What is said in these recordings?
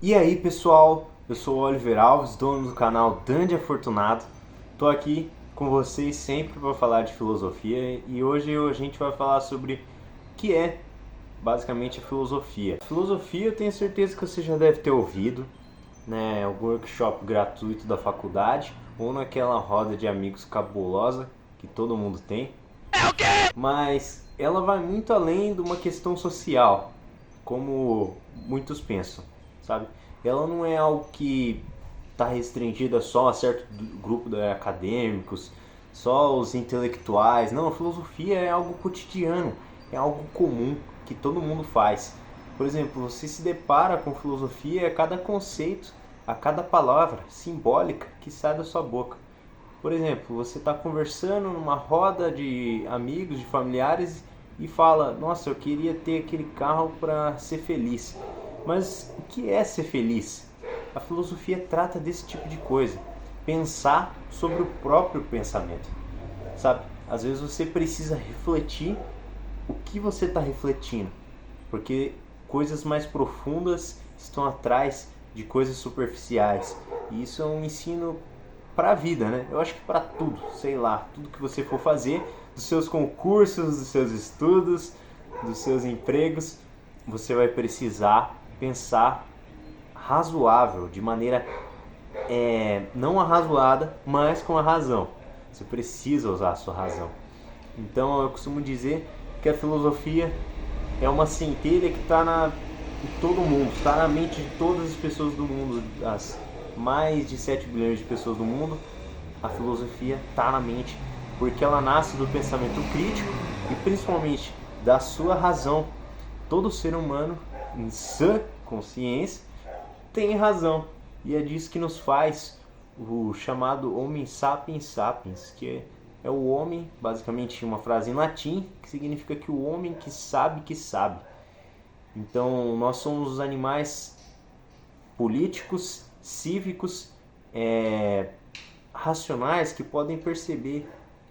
E aí pessoal, eu sou o Oliver Alves, dono do canal Dandy Afortunado. Tô aqui com vocês sempre para falar de filosofia e hoje a gente vai falar sobre o que é basicamente a filosofia. Filosofia eu tenho certeza que você já deve ter ouvido, né, algum workshop gratuito da faculdade ou naquela roda de amigos cabulosa que todo mundo tem. Mas ela vai muito além de uma questão social, como muitos pensam, sabe? Ela não é algo que está restringida só a certo grupo de acadêmicos, só os intelectuais. Não, a filosofia é algo cotidiano, é algo comum que todo mundo faz. Por exemplo, você se depara com filosofia a cada conceito, a cada palavra simbólica que sai da sua boca. Por exemplo, você está conversando numa roda de amigos, de familiares e fala: Nossa, eu queria ter aquele carro para ser feliz. Mas o que é ser feliz? A filosofia trata desse tipo de coisa. Pensar sobre o próprio pensamento. Sabe? Às vezes você precisa refletir o que você está refletindo. Porque coisas mais profundas estão atrás de coisas superficiais. E isso é um ensino para a vida, né? Eu acho que para tudo, sei lá, tudo que você for fazer, dos seus concursos, dos seus estudos, dos seus empregos, você vai precisar pensar razoável, de maneira não arrazoada, mas com a razão. Você precisa usar a sua razão. Então eu costumo dizer que a filosofia é uma centelha que está em todo mundo, está na mente de todas as pessoas do mundo, as mais de 7 bilhões de pessoas do mundo. A filosofia está na mente porque ela nasce do pensamento crítico e principalmente da sua razão. Todo ser humano em sã consciência tem razão, e é disso que nos faz o chamado Homo sapiens sapiens, que é o homem, basicamente uma frase em latim, que significa que o homem que sabe que sabe. Então nós somos os animais políticos, cívicos, racionais que podem perceber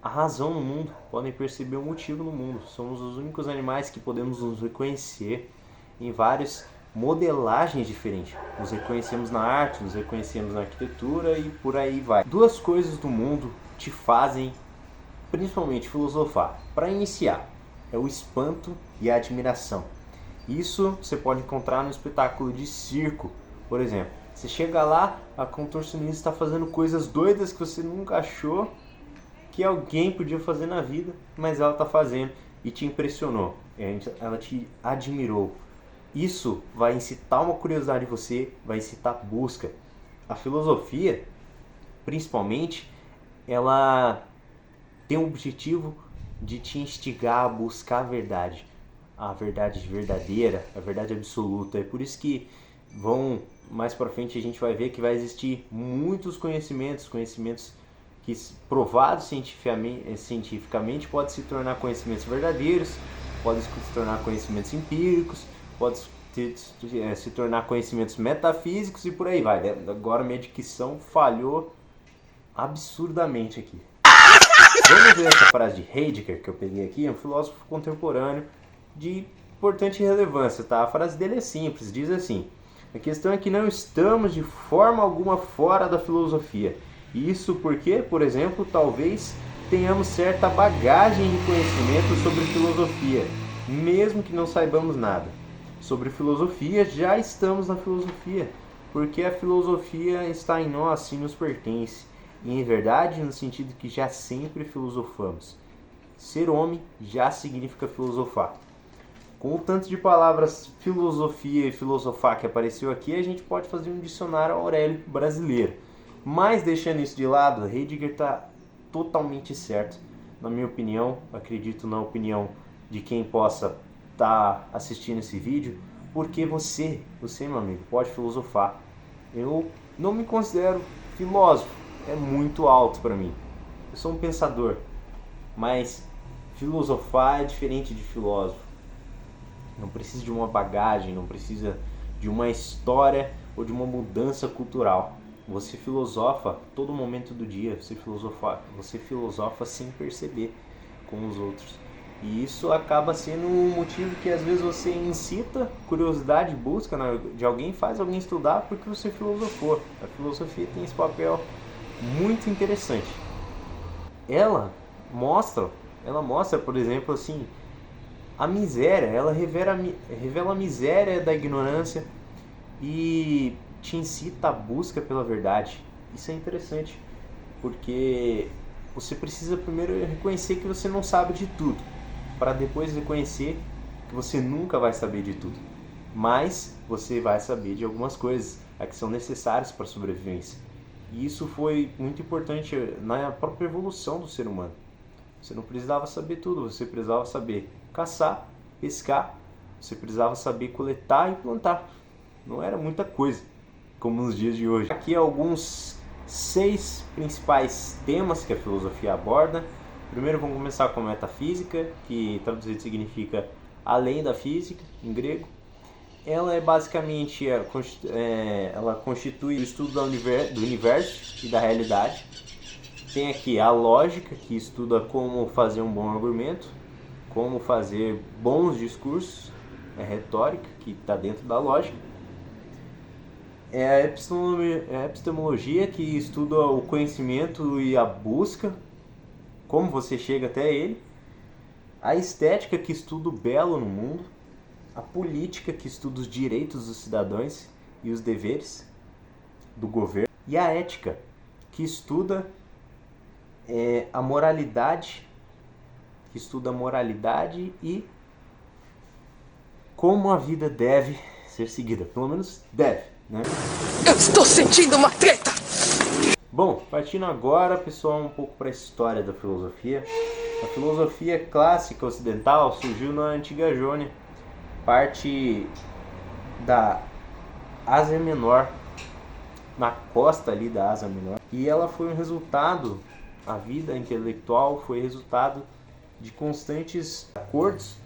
a razão no mundo, podem perceber o motivo no mundo. Somos os únicos animais que podemos nos reconhecer em várias modelagens diferentes. Nos reconhecemos na arte, nos reconhecemos na arquitetura e por aí vai. Duas coisas do mundo te fazem principalmente filosofar. Para iniciar, é o espanto e a admiração. Isso você pode encontrar no espetáculo de circo, por exemplo. Você chega lá, a contorcionista está fazendo coisas doidas que você nunca achou que alguém podia fazer na vida, mas ela está fazendo e te impressionou, ela te admirou. Isso vai incitar uma curiosidade em você, vai incitar busca. A filosofia, principalmente, ela tem o objetivo de te instigar a buscar a verdade verdadeira, a verdade absoluta. É por isso que mais para frente a gente vai ver que vai existir muitos conhecimentos que provados cientificamente podem se tornar conhecimentos verdadeiros, podem se tornar conhecimentos empíricos, podem se tornar conhecimentos metafísicos e por aí vai. Agora minha dicção falhou absurdamente aqui. Vamos ver essa frase de Heidegger que eu peguei aqui, um filósofo contemporâneo de importante relevância, tá? A frase dele é simples, diz assim: a questão é que não estamos de forma alguma fora da filosofia. Isso porque, por exemplo, talvez tenhamos certa bagagem de conhecimento sobre filosofia, mesmo que não saibamos nada. Sobre filosofia, já estamos na filosofia, porque a filosofia está em nós e nos pertence. E em verdade, no sentido que já sempre filosofamos. Ser homem já significa filosofar. Com o tanto de palavras filosofia e filosofar que apareceu aqui, a gente pode fazer um dicionário Aurélio brasileiro. Mas deixando isso de lado, Heidegger está totalmente certo. Na minha opinião, acredito na opinião de quem possa estar assistindo esse vídeo, porque você, meu amigo, pode filosofar. Eu não me considero filósofo, é muito alto para mim. Eu sou um pensador, mas filosofar é diferente de filósofo. Não precisa de uma bagagem, não precisa de uma história ou de uma mudança cultural. Você filosofa todo momento do dia, você filosofa sem perceber com os outros. E isso acaba sendo um motivo que às vezes você incita curiosidade, busca de alguém, faz alguém estudar porque você filosofou. A filosofia tem esse papel muito interessante. Ela mostra, por exemplo, assim, a miséria, ela revela a miséria da ignorância e te incita à busca pela verdade. Isso é interessante, porque você precisa primeiro reconhecer que você não sabe de tudo, para depois reconhecer que você nunca vai saber de tudo, mas você vai saber de algumas coisas que são necessárias para a sobrevivência. E isso foi muito importante na própria evolução do ser humano. Você não precisava saber tudo, você precisava saber caçar, pescar, você precisava saber coletar e plantar. Não era muita coisa, como nos dias de hoje. Aqui alguns 6 principais temas que a filosofia aborda. Primeiro vamos começar com a metafísica, que traduzido significa além da física, em grego. Ela é basicamente, ela constitui o estudo do universo e da realidade. Tem aqui a lógica, que estuda como fazer um bom argumento, como fazer bons discursos, é retórica, que está dentro da lógica. É a epistemologia, que estuda o conhecimento e a busca, como você chega até ele. A estética, que estuda o belo no mundo. A política, que estuda os direitos dos cidadãos e os deveres do governo. E a ética, que estuda a moralidade, e como a vida deve ser seguida. Pelo menos deve, né? Eu estou sentindo uma treta! Bom, partindo agora, pessoal, um pouco para a história da filosofia. A filosofia clássica ocidental surgiu na antiga Jônia, parte da Ásia Menor, na costa ali da Ásia Menor. E ela foi um resultado, a vida intelectual foi resultado de constantes acordos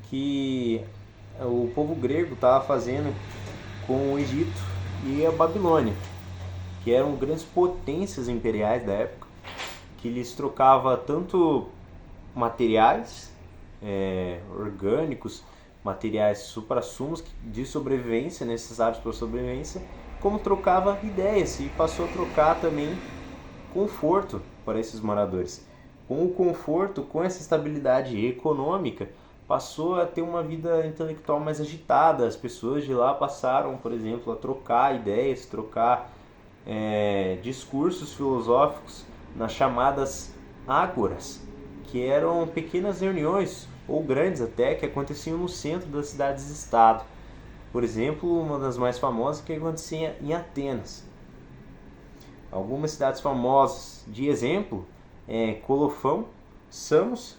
que o povo grego estava fazendo com o Egito e a Babilônia, que eram grandes potências imperiais da época, que lhes trocava tanto materiais orgânicos, materiais suprassumos de sobrevivência, necessários para a sobrevivência, como trocava ideias, e passou a trocar também conforto para esses moradores. Com o conforto, com essa estabilidade econômica, passou a ter uma vida intelectual mais agitada. As pessoas de lá passaram, por exemplo, a trocar ideias, trocar discursos filosóficos nas chamadas ágoras, que eram pequenas reuniões, ou grandes até, que aconteciam no centro das cidades-estado. Por exemplo, uma das mais famosas que acontecia em Atenas. Algumas cidades famosas de exemplo Colofão, Samos,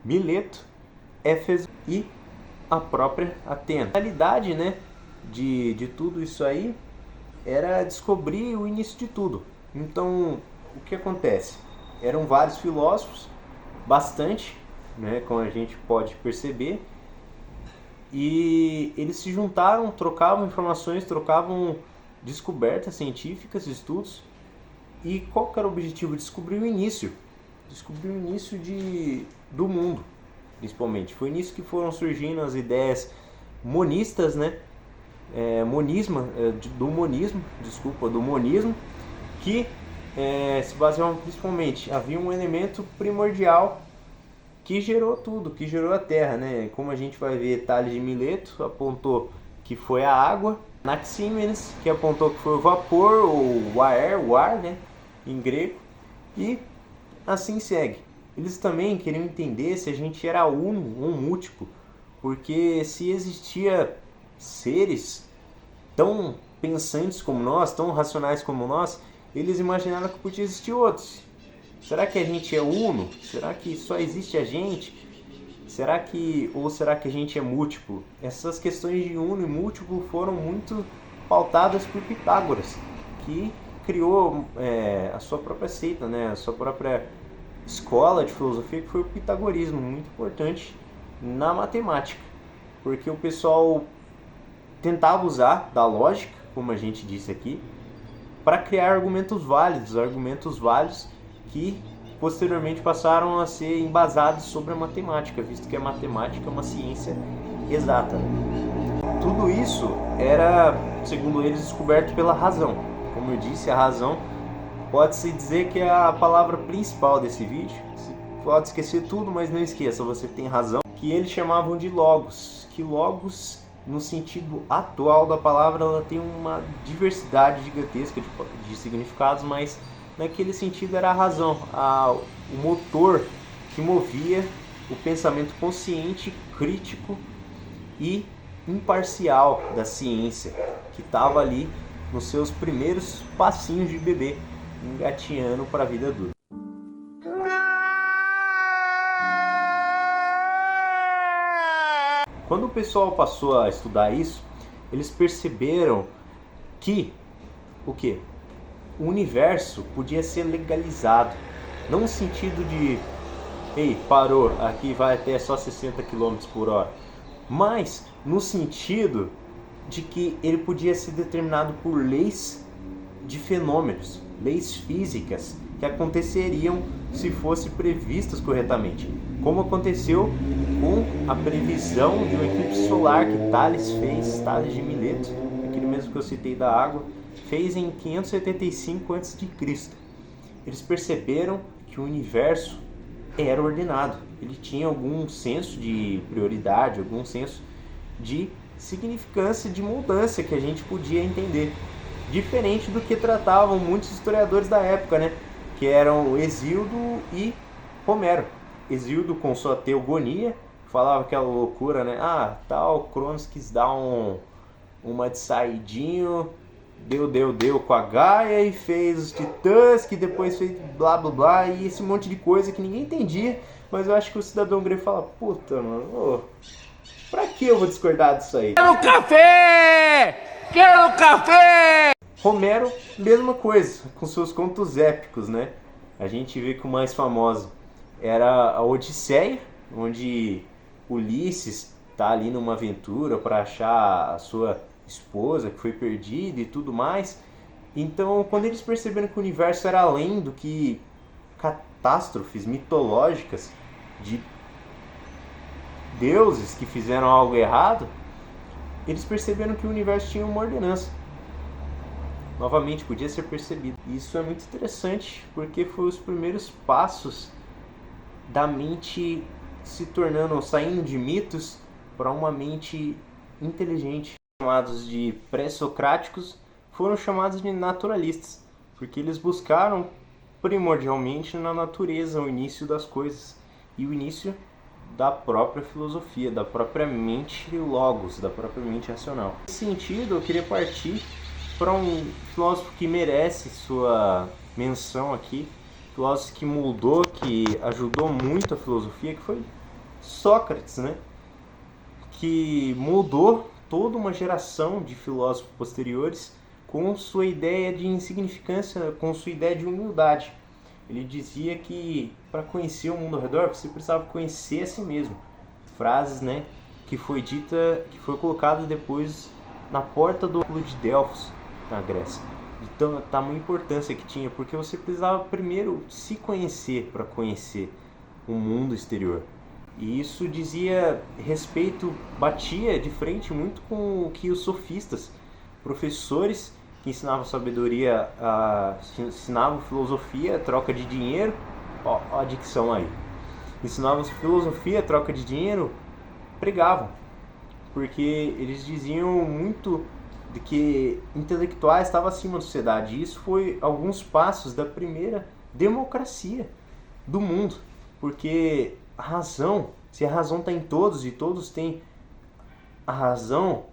Mileto, Éfeso e a própria Atenas. A realidade, né, de tudo isso aí era descobrir o início de tudo. Então, o que acontece? Eram vários filósofos, bastante, né, como a gente pode perceber, e eles se juntaram, trocavam informações, trocavam descobertas científicas, estudos. E qual que era o objetivo? Descobrir o início do mundo, principalmente. Foi nisso que foram surgindo as ideias monistas, né? Do monismo, que se baseavam principalmente, havia um elemento primordial que gerou tudo, que gerou a Terra, né? Como a gente vai ver, Tales de Mileto apontou que foi a água, Anaxímenes, que apontou que foi o vapor, ou o ar, né, em grego, e assim segue. Eles também queriam entender se a gente era uno ou múltiplo, porque se existia seres tão pensantes como nós, tão racionais como nós, eles imaginaram que podia existir outros. Será que a gente é uno? Será que só existe a gente? Será que a gente é múltiplo? Essas questões de uno e múltiplo foram muito pautadas por Pitágoras, que criou a sua própria seita, né? A sua própria escola de filosofia, que foi o pitagorismo, muito importante na matemática, porque o pessoal tentava usar da lógica, como a gente disse aqui, para criar argumentos válidos que posteriormente passaram a ser embasados sobre a matemática, visto que a matemática é uma ciência exata. Tudo isso era, segundo eles, descoberto pela razão. Como eu disse, a razão pode-se dizer que é a palavra principal desse vídeo. Você pode esquecer tudo, mas não esqueça, você tem razão. Que eles chamavam de logos. Que logos, no sentido atual da palavra, ela tem uma diversidade gigantesca de significados, mas naquele sentido era a razão, o motor que movia o pensamento consciente, crítico e imparcial da ciência, que estava ali nos seus primeiros passinhos de bebê, engatinhando para a vida adulta. Quando o pessoal passou a estudar isso, eles perceberam que o universo podia ser legalizado, não no sentido de ei, parou, aqui vai até só 60 km por hora, mas no sentido de que ele podia ser determinado por leis de fenômenos, leis físicas que aconteceriam se fossem previstas corretamente, como aconteceu com a previsão de um eclipse solar que Tales de Mileto, aquele mesmo que eu citei da água, fez em 575 a.C. Eles perceberam que o universo era ordenado, ele tinha algum senso de prioridade, algum senso de significância, de mudança que a gente podia entender. Diferente do que tratavam muitos historiadores da época, né? Que eram Hesíodo e Homero. Hesíodo, com sua teogonia, falava aquela loucura, né? Tal, Cronos quis dar uma de saidinho, deu com a Gaia e fez os titãs, que depois fez blá blá blá, e esse monte de coisa que ninguém entendia, mas eu acho que o cidadão grego fala, puta, mano, pra que eu vou discordar disso aí? Quero café! Quero café! Homero, mesma coisa, com seus contos épicos, né? A gente vê que o mais famoso era a Odisseia, onde Ulisses tá ali numa aventura para achar a sua esposa que foi perdida e tudo mais. Então, quando eles perceberam que o universo era além do que catástrofes mitológicas de deuses que fizeram algo errado, eles perceberam que o universo tinha uma ordenança. Novamente, podia ser percebido. Isso é muito interessante, porque foi os primeiros passos da mente saindo de mitos para uma mente inteligente. Chamados de pré-socráticos, foram chamados de naturalistas, porque eles buscaram primordialmente na natureza o início das coisas e o início da própria filosofia, da própria mente logos, da própria mente racional. Nesse sentido, eu queria partir para um filósofo que merece sua menção aqui, filósofo que moldou, que ajudou muito a filosofia, que foi Sócrates, né? Que moldou toda uma geração de filósofos posteriores com sua ideia de insignificância, com sua ideia de humildade. Ele dizia que para conhecer o mundo ao redor você precisava conhecer a si mesmo. Frases, né, que foi colocada depois na porta do Oráculo de Delfos, na Grécia. Então, a tamanha importância que tinha, porque você precisava primeiro se conhecer para conhecer o mundo exterior. E isso batia de frente muito com o que os sofistas, professores que ensinavam sabedoria, ensinavam filosofia, troca de dinheiro, ó a dicção aí. Ensinavam filosofia, troca de dinheiro, pregavam. Porque eles diziam muito de que intelectuais estavam acima da sociedade. E isso foi alguns passos da primeira democracia do mundo. Porque a razão, se a razão está em todos e todos têm a razão,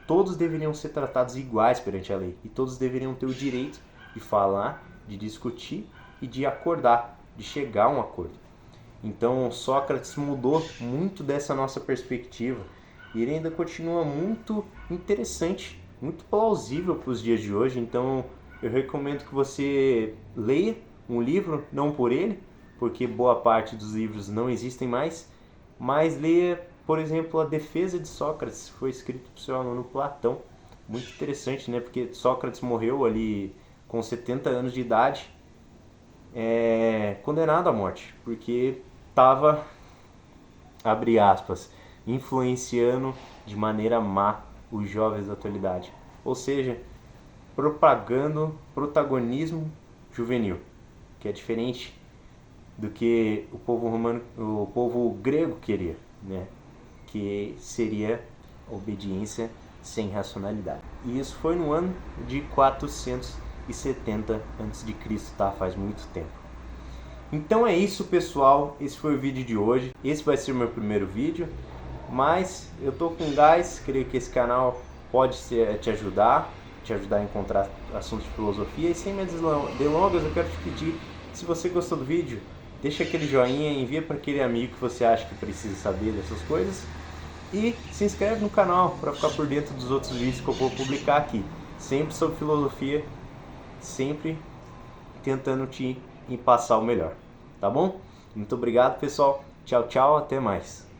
todos deveriam ser tratados iguais perante a lei. E todos deveriam ter o direito de falar, de discutir e de acordar, de chegar a um acordo. Então Sócrates mudou muito dessa nossa perspectiva. E ele ainda continua muito interessante, muito plausível para os dias de hoje. Então eu recomendo que você leia um livro, não por ele, porque boa parte dos livros não existem mais, mas leia, por exemplo, A Defesa de Sócrates, foi escrito por seu aluno Platão. Muito interessante, né? Porque Sócrates morreu ali com 70 anos de idade, condenado à morte, porque estava, abre aspas, influenciando de maneira má os jovens da atualidade, ou seja, propagando protagonismo juvenil, que é diferente do que o povo grego queria, né? Que seria obediência sem racionalidade. E isso foi no ano de 470 a.C., tá? Faz muito tempo. Então é isso, pessoal, esse foi o vídeo de hoje. Esse vai ser o meu primeiro vídeo, mas eu tô com gás, creio que esse canal pode te ajudar a encontrar assuntos de filosofia. E sem mais delongas, eu quero te pedir, se você gostou do vídeo, deixa aquele joinha, envia para aquele amigo que você acha que precisa saber dessas coisas. E se inscreve no canal para ficar por dentro dos outros vídeos que eu vou publicar aqui. Sempre sobre filosofia, sempre tentando te passar o melhor. Tá bom? Muito obrigado, pessoal. Tchau, tchau. Até mais.